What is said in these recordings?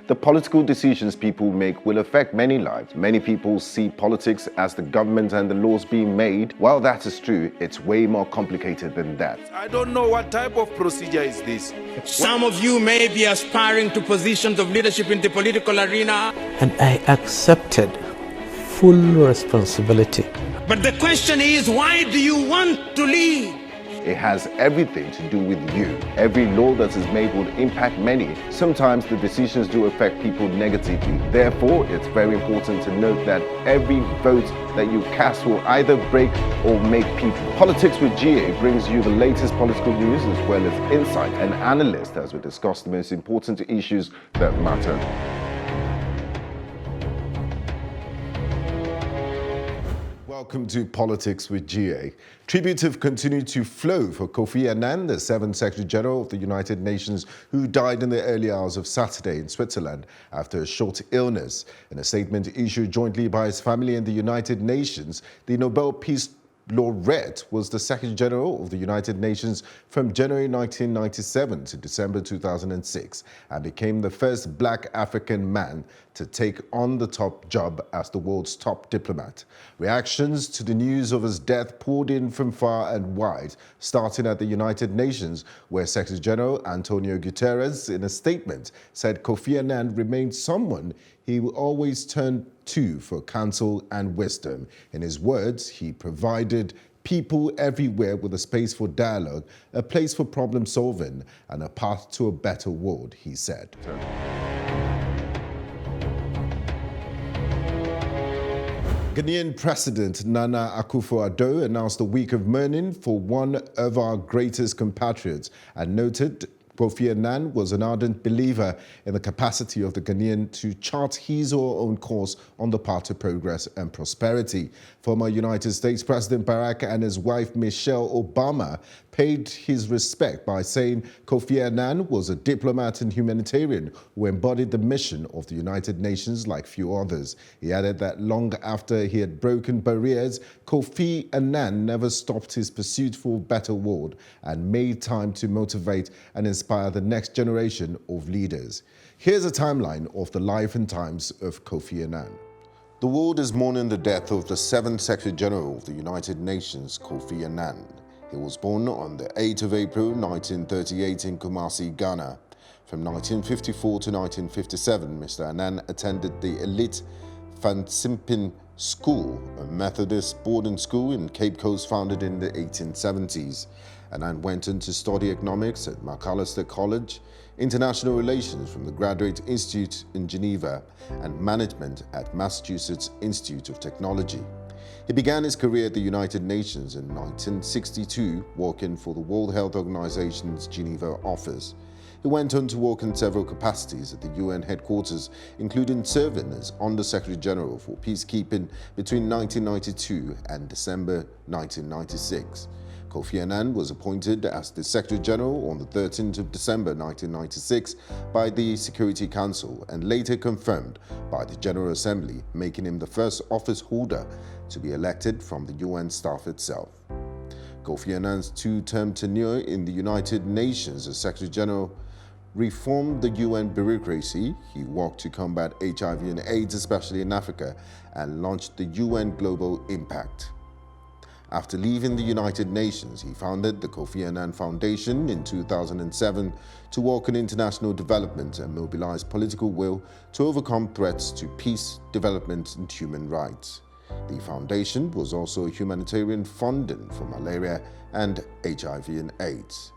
The political decisions people make will affect many lives. Many people see politics as the government and the laws being made. While that is true, it's way more complicated than that. I don't know what type of procedure is this. Some of you may be aspiring to positions of leadership in the political arena. And I accepted full responsibility. But the question is, why do you want to lead? It has everything to do with you. Every law that is made will impact many. Sometimes the decisions do affect people negatively. Therefore, it's very important to note that every vote that you cast will either break or make people. Politics with GA brings you the latest political news as well as insight and analysis as we discuss the most important issues that matter. Welcome to Politics with GA. Tributes have continued to flow for Kofi Annan, the 7th Secretary General of the United Nations, who died in the early hours of Saturday in Switzerland after a short illness. In a statement issued jointly by his family and the United Nations, the Nobel Peace Laureate was the Secretary General of the United Nations from January 1997 to December 2006 and became the first black African man to take on the top job as the world's top diplomat. Reactions to the news of his death poured in from far and wide, starting at the United Nations, where Secretary General Antonio Guterres, in a statement, said Kofi Annan remained someone he will always turn to for counsel and wisdom. In his words, he provided people everywhere with a space for dialogue, a place for problem solving, and a path to a better world, he said. Ghanaian President Nana Akufo-Addo announced a week of mourning for one of our greatest compatriots and noted Kofi Annan was an ardent believer in the capacity of the Ghanaian to chart his or her own course on the path to progress and prosperity. Former United States President Barack and his wife Michelle Obama paid his respect by saying Kofi Annan was a diplomat and humanitarian who embodied the mission of the United Nations like few others. He added that long after he had broken barriers, Kofi Annan never stopped his pursuit for a better world and made time to motivate and inspire the next generation of leaders. Here's a timeline of the life and times of Kofi Annan. The world is mourning the death of the 7th Secretary General of the United Nations, Kofi Annan. He was born on the 8th of April 1938 in Kumasi, Ghana. From 1954 to 1957, Mr. Annan attended the elite Fansimpin School, a Methodist boarding school in Cape Coast founded in the 1870s. Annan went on to study economics at Macalester College, international relations from the Graduate Institute in Geneva, and management at Massachusetts Institute of Technology. He began his career at the United Nations in 1962, working for the World Health Organization's Geneva office. He went on to work in several capacities at the UN headquarters, including serving as Under-Secretary General for Peacekeeping between 1992 and December 1996. Kofi Annan was appointed as the Secretary General on the 13th of December 1996 by the Security Council and later confirmed by the General Assembly, making him the first office holder to be elected from the UN staff itself. Kofi Annan's two-term tenure in the United Nations as Secretary General reformed the UN bureaucracy. He worked to combat HIV and AIDS, especially in Africa, and launched the UN Global Impact. After leaving the United Nations, he founded the Kofi Annan Foundation in 2007 to work on international development and mobilize political will to overcome threats to peace, development, and human rights. The foundation was also a humanitarian funding for malaria and HIV and AIDS.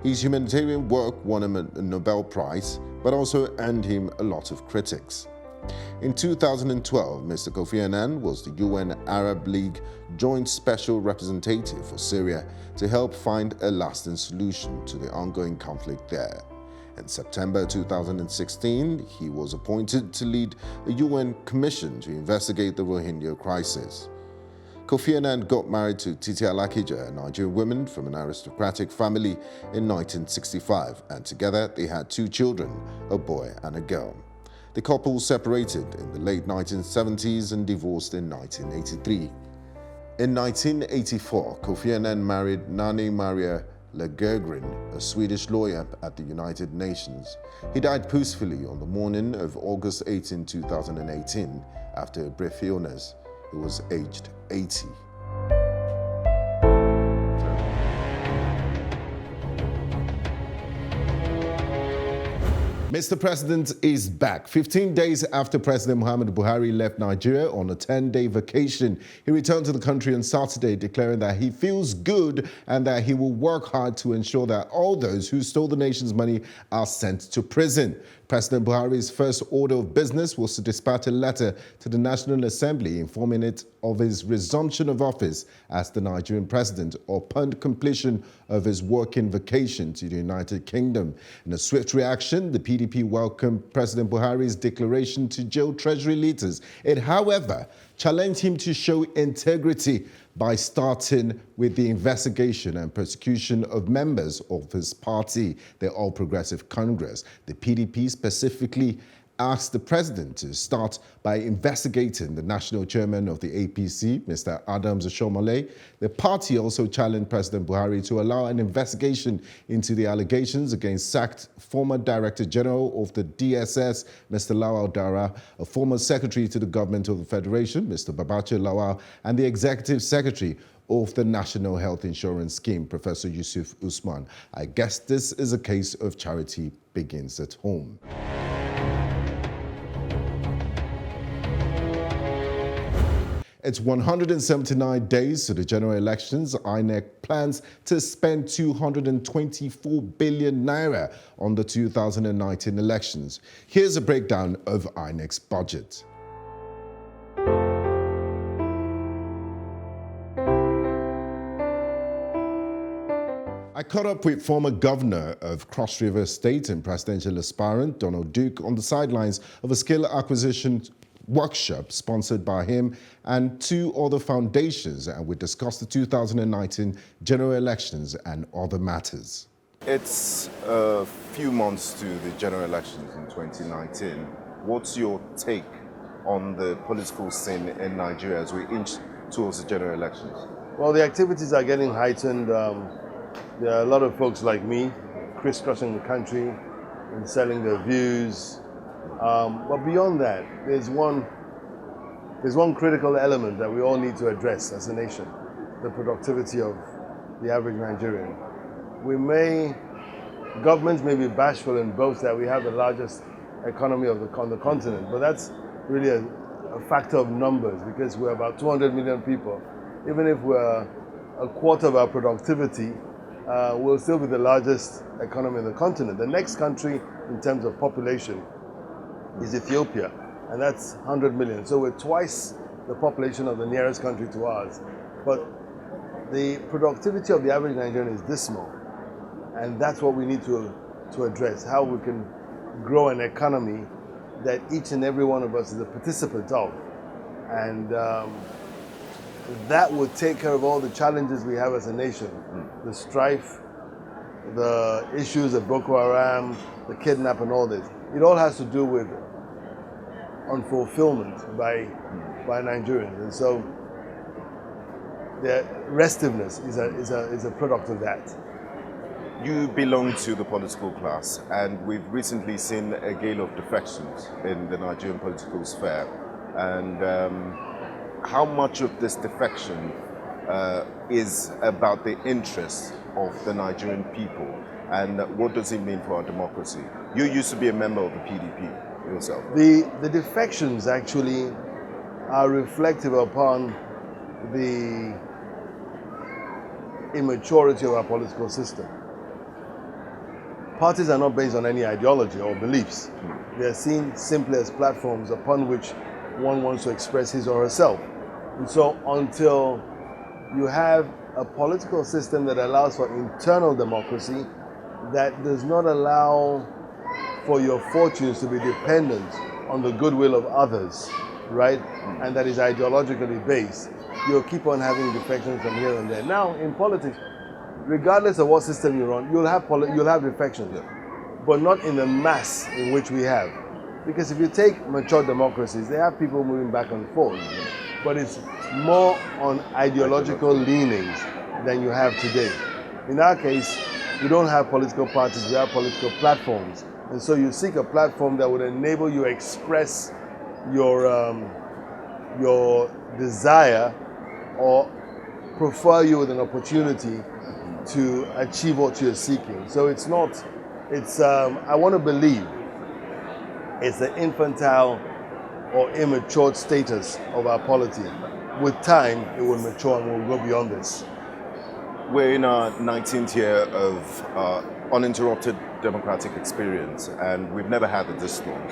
His humanitarian work won him a Nobel Prize, but also earned him a lot of critics. In 2012, Mr. Kofi Annan was the UN Arab League Joint Special Representative for Syria to help find a lasting solution to the ongoing conflict there. In September 2016, he was appointed to lead a UN commission to investigate the Rohingya crisis. Kofi Annan got married to Titi Alakija, a Nigerian woman from an aristocratic family, in 1965, and together they had 2 children, a boy and a girl. The couple separated in the late 1970s and divorced in 1983. In 1984, Kofi Annan married Nani Maria Lagergren, a Swedish lawyer at the United Nations. He died peacefully on the morning of August 18, 2018, after a brief illness. He was aged 80. Mr. President is back. 15 days after President Muhammadu Buhari left Nigeria on a 10-day vacation, he returned to the country on Saturday, declaring that he feels good and that he will work hard to ensure that all those who stole the nation's money are sent to prison. President Buhari's first order of business was to dispatch a letter to the National Assembly informing it of his resumption of office as the Nigerian president upon completion of his working vacation to the United Kingdom. In a swift reaction, the PDP welcomed President Buhari's declaration to jail Treasury leaders. It, however, challenged him to show integrity by starting with the investigation and persecution of members of his party, the All Progressive Congress. The PDP specifically asked the president to start by investigating the national chairman of the APC, Mr. Adams Oshiomhole. The party also challenged President Buhari to allow an investigation into the allegations against sacked former Director General of the DSS, Mr. Lawal Dara, a former secretary to the government of the Federation, Mr. Babache Lawal, and the executive secretary of the National Health Insurance Scheme, Professor Yusuf Usman. I guess this is a case of charity begins at home. It's 179 days to the general elections. INEC plans to spend 224 billion naira on the 2019 elections. Here's a breakdown of INEC's budget. I caught up with former governor of Cross River State and presidential aspirant Donald Duke on the sidelines of a skill acquisition workshop sponsored by him and two other foundations, and we discussed the 2019 general elections and other matters. It's a few months to the general elections in 2019. What's your take on the political scene in Nigeria as we inch towards the general elections? Well, the activities are getting heightened. There are a lot of folks like me crisscrossing the country and selling their views. But beyond that, there's one critical element that we all need to address as a nation: the productivity of the average Nigerian. Governments may be bashful and boast that we have the largest economy on the continent, but that's really a factor of numbers, because we're about 200 million people. Even if we're a quarter of our productivity, we'll still be the largest economy on the continent. The next country in terms of population is Ethiopia, and that's 100 million. So we're twice the population of the nearest country to ours. But the productivity of the average Nigerian is dismal, and that's what we need to address: how we can grow an economy that each and every one of us is a participant of. And that would take care of all the challenges we have as a nation: the strife, the issues of Boko Haram, the kidnap, and all this. It all has to do with unfulfillment by Nigerians, and so the restiveness is a product of that. You belong to the political class, and we've recently seen a gale of defections in the Nigerian political sphere. And how much of this defection is about the interests of the Nigerian people, and what does it mean for our democracy? You used to be a member of the PDP yourself. The defections actually are reflective upon the immaturity of our political system. Parties are not based on any ideology or beliefs. They are seen simply as platforms upon which one wants to express his or herself. And so until you have a political system that allows for internal democracy, that does not allow for your fortunes to be dependent on the goodwill of others, right? And that is ideologically based, you'll keep on having defections from here and there. Now, in politics, regardless of what system you're on, you'll have defections, but not in the mass in which we have. Because if you take mature democracies, they have people moving back and forth, but it's more on ideological leanings than you have today. In our case, we don't have political parties, we have political platforms. And so you seek a platform that would enable you to express your desire or profile you with an opportunity to achieve what you're seeking. So it's not, I want to believe it's the infantile or immature status of our polity. With time, it will mature and we'll go beyond this. We're in our 19th year of uninterrupted democratic experience, and we've never had it this long.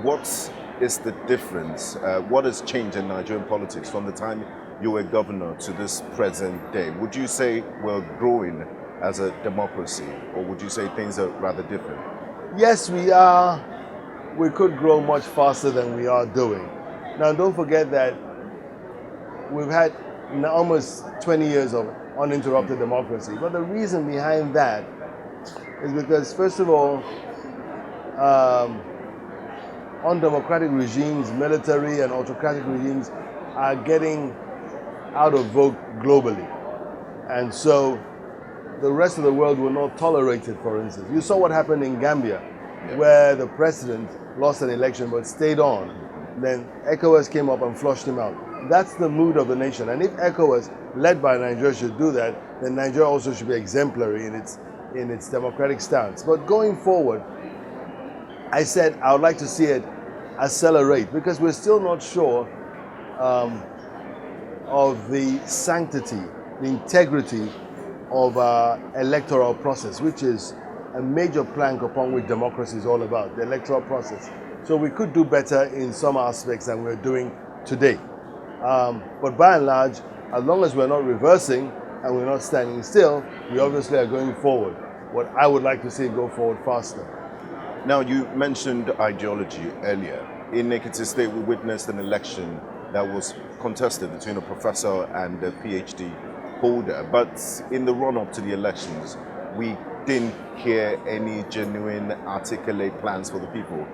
What is the difference? What has changed in Nigerian politics from the time you were governor to this present day? Would you say we're growing as a democracy, or would you say things are rather different? Yes, we are. We could grow much faster than we are doing. Now, don't forget that we've had almost 20 years of uninterrupted democracy. But the reason behind that is because, first of all, undemocratic regimes, military and autocratic regimes are getting out of vogue globally. And so the rest of the world will not tolerate it, for instance. You saw what happened in Gambia, where the president lost an election but stayed on. Then ECOWAS came up and flushed him out. That's the mood of the nation. And if ECOWAS, led by Nigeria, should do that, then Nigeria also should be exemplary in its democratic stance. But going forward, I said I would like to see it accelerate, because we're still not sure of the sanctity, the integrity of our electoral process, which is a major plank upon which democracy is all about, the electoral process. So we could do better in some aspects than we're doing today. But by and large, as long as we're not reversing and we're not standing still, we obviously are going forward. What I would like to see go forward faster. Now, you mentioned ideology earlier. In Ekiti State, we witnessed an election that was contested between a professor and a PhD holder. But in the run-up to the elections, we didn't hear any genuine, articulate plans for the people.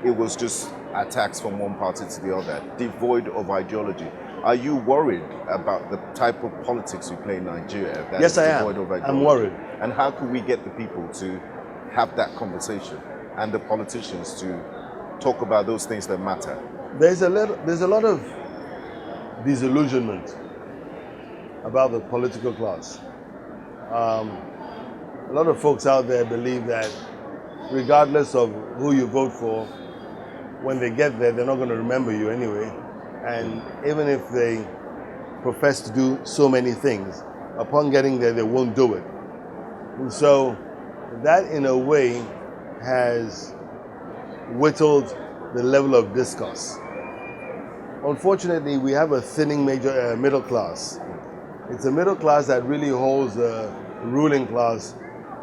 It was just attacks from one party to the other, devoid of ideology. Are you worried about the type of politics we play in Nigeria? That yes, I am. Of ideology? I'm worried. And how can we get the people to have that conversation and the politicians to talk about those things that matter? There's a lot of disillusionment about the political class. A lot of folks out there believe that regardless of who you vote for, when they get there, they're not going to remember you anyway. And even if they profess to do so many things, upon getting there, they won't do it. And so that, in a way, has whittled the level of discourse. Unfortunately, we have a thinning middle class. It's a middle class that really holds the ruling class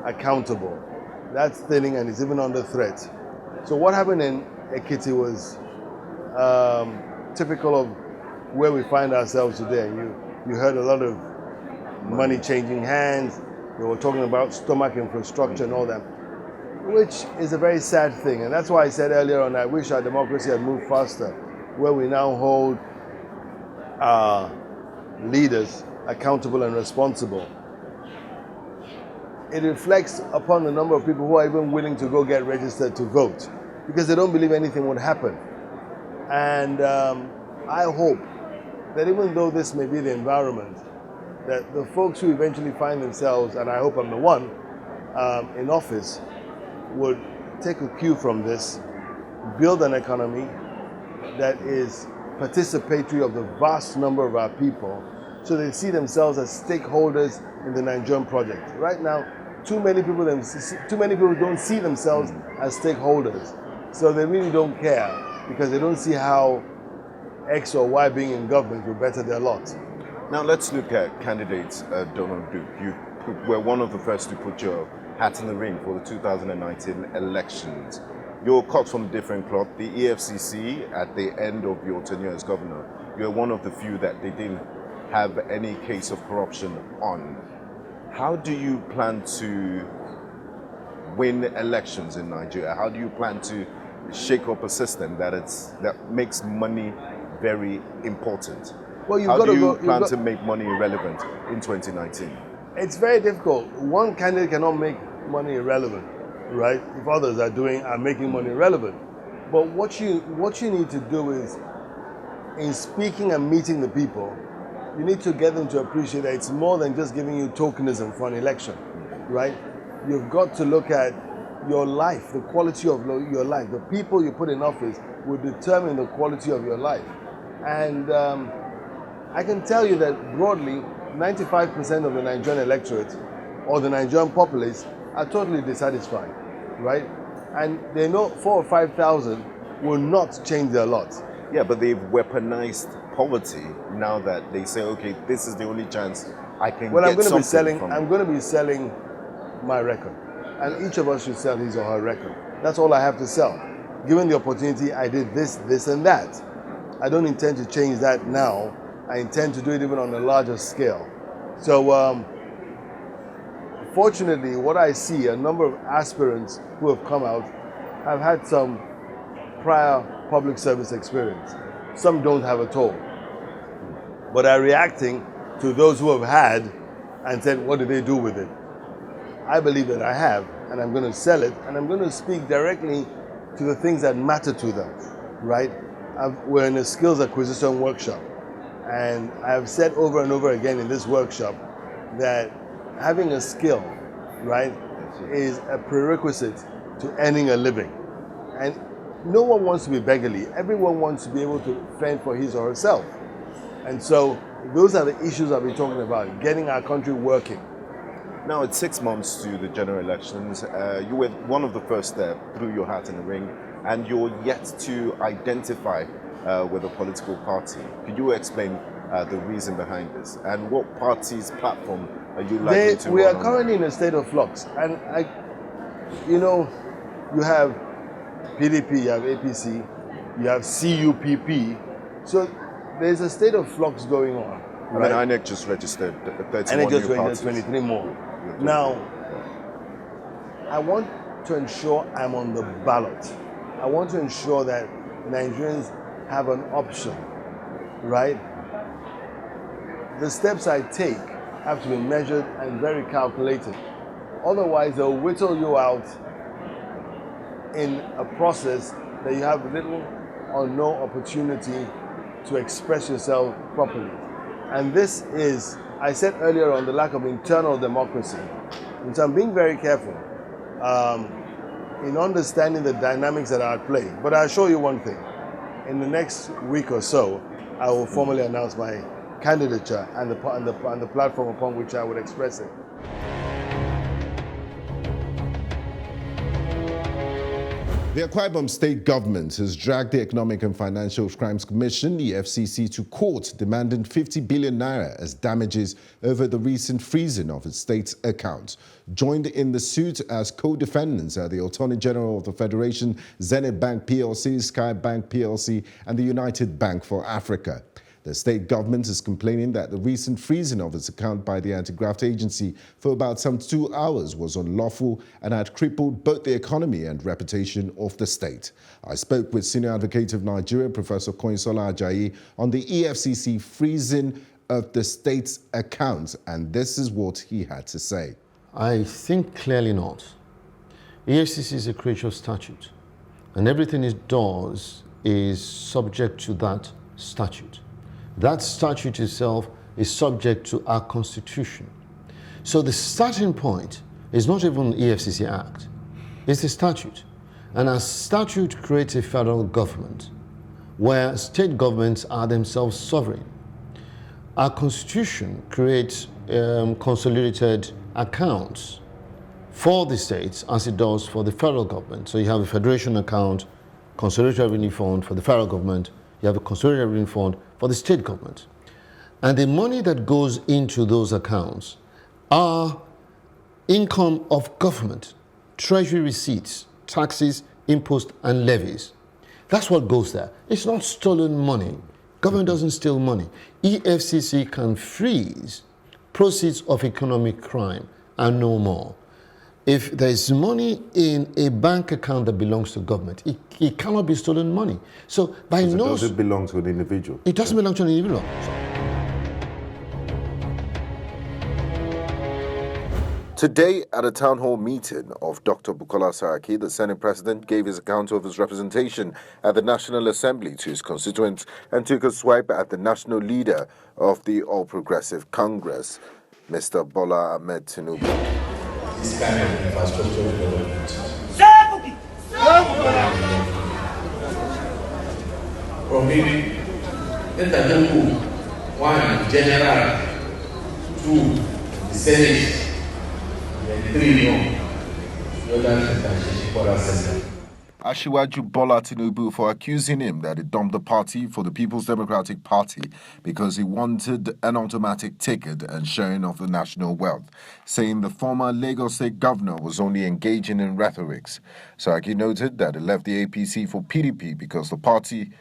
accountable. That's thinning, and it's even under threat. So what happened in Ekiti was typical of where we find ourselves today. You heard a lot of money changing hands. They were talking about stomach infrastructure and all that, which is a very sad thing. And that's why I said earlier on, I wish our democracy had moved faster, where we now hold our leaders accountable and responsible. It reflects upon the number of people who are even willing to go get registered to vote, because they don't believe anything would happen. And I hope that even though this may be the environment, that the folks who eventually find themselves, and I hope I'm the one, in office, would take a cue from this, build an economy that is participatory of the vast number of our people, so they see themselves as stakeholders in the Nigerian project. Right now, too many people don't see themselves as stakeholders, so they really don't care, because they don't see how X or Y being in government will better their lot. Now let's look at candidates Donald Duke. You were one of the first to put your hat in the ring for the 2019 elections. You're cut from a different cloth. The EFCC, at the end of your tenure as governor, you're one of the few that they didn't have any case of corruption on. How do you plan to win elections in Nigeria? How do you plan to shake up a system that makes money very important? Well, How do you plan to make money irrelevant in 2019? It's very difficult. One candidate cannot make money irrelevant, right? If others are making money relevant. But what you need to do is, in speaking and meeting the people, you need to get them to appreciate that it's more than just giving you tokenism for an election, right? You've got to look at your life, the quality of your life. The people you put in office will determine the quality of your life. And I can tell you that broadly, 95% of the Nigerian electorate or the Nigerian populace are totally dissatisfied, right? And they know 4,000 or 5,000 will not change their lot. Yeah, but they've weaponized poverty now that they say, okay, this is the only chance I can Well, get I'm going something to be selling my record, and each of us should sell his or her record. That's all I have to sell. Given the opportunity, I did this, this, and that. I don't intend to change that now. I intend to do it even on a larger scale. So, fortunately, what I see, a number of aspirants who have come out have had some prior public service experience. Some don't have at all, but are reacting to those who have had and said, what did they do with it? I believe that I have, and I'm going to sell it, and I'm going to speak directly to the things that matter to them, right? We're in a skills acquisition workshop, and I have said over and over again in this workshop that having a skill, right, is a prerequisite to earning a living. And no one wants to be beggarly. Everyone wants to be able to fend for his or herself. And so those are the issues I've been talking about, getting our country working. Now it's 6 months to the general elections. You were one of the first there, threw your hat in the ring, and you're yet to identify with a political party. Could you explain the reason behind this? And what party's platform are you likely to We are run on? currently in a state of flux. And you have PDP, you have APC, you have CUPP. So there's a state of flux going on. Right? I mean, INEC just registered 31 INEC just new registered parties. 23 more. Now, I want to ensure I'm on the ballot. I want to ensure that Nigerians have an option, right? The steps I take have to be measured and very calculated. Otherwise, they'll whittle you out in a process that you have little or no opportunity to express yourself properly. And this is, I said earlier on, the lack of internal democracy. And so I'm being very careful in understanding the dynamics that are at play. But I'll show you one thing. In the next week or so, I will formally announce my candidature and the platform upon which I would express it. The Akwa Ibom State government has dragged the Economic and Financial Crimes Commission, the FCC, to court, demanding 50 billion naira as damages over the recent freezing of its state's accounts. Joined in the suit as co-defendants are the Attorney General of the Federation, Zenith Bank PLC, Sky Bank PLC, and the United Bank for Africa. The state government is complaining that the recent freezing of its account by the anti-graft agency for about some 2 hours was unlawful and had crippled both the economy and reputation of the state. I spoke with Senior Advocate of Nigeria, Professor Koinsola Ajayi, on the EFCC freezing of the state's accounts, and this is what he had to say. I think clearly not. EFCC is a creature of statute, and everything it does is subject to that statute. That statute itself is subject to our Constitution. So the starting point is not even the EFCC Act, it's the statute. And our statute creates a federal government where state governments are themselves sovereign. Our Constitution creates consolidated accounts for the states as it does for the federal government. So you have a federation account, consolidated revenue fund for the federal government, you have a consolidated revenue fund for the state government. And the money that goes into those accounts are income of government, treasury receipts, taxes, imposts, and levies. That's what goes there. It's not stolen money. Government doesn't steal money. EFCC can freeze proceeds of economic crime and no more. If there's money in a bank account that belongs to government, it cannot be stolen money. So by no... Does it belong to an individual? It doesn't belong to an individual. Today, at a town hall meeting of Dr. Bukola Saraki, the Senate President gave his account of his representation at the National Assembly to his constituents and took a swipe at the national leader of the All Progressive Congress, Mr. Bola Ahmed Tinubu. This kind of infrastructure development. From maybe one general, two the Senate. Asiwaju Bola Tinubu for accusing him that he dumped the party for the People's Democratic Party because he wanted an automatic ticket and sharing of the national wealth, saying the former Lagos State governor was only engaging in rhetorics. Saraki noted that he left the APC for PDP because the party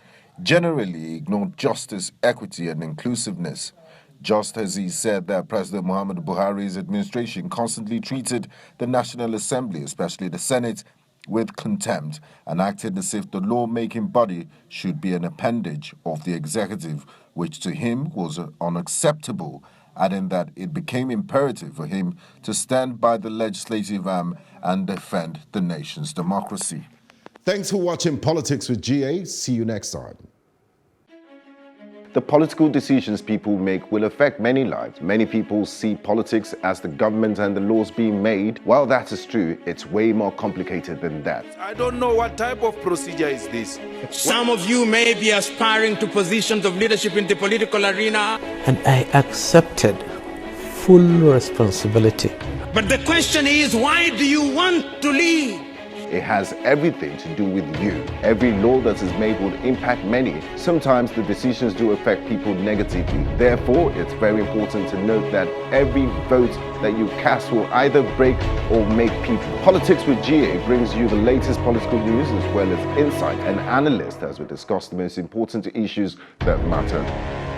generally ignored justice, equity and inclusiveness. Just as he said that President Muhammadu Buhari's administration constantly treated the National Assembly, especially the Senate, with contempt and acted as if the lawmaking body should be an appendage of the executive, which to him was unacceptable, adding that it became imperative for him to stand by the legislative arm and defend the nation's democracy. Thanks for watching Politics with GA. See you next time. The political decisions people make will affect many lives. Many people see politics as the government and the laws being made. While that is true, it's way more complicated than that. I don't know what type of procedure is this. Some of you may be aspiring to positions of leadership in the political arena. And I accepted full responsibility. But the question is, why do you want to lead? It has everything to do with you. Every law that is made will impact many. Sometimes the decisions do affect people negatively. Therefore, it's very important to note that every vote that you cast will either break or make people. Politics with GA brings you the latest political news as well as insight and analysis as we discuss the most important issues that matter.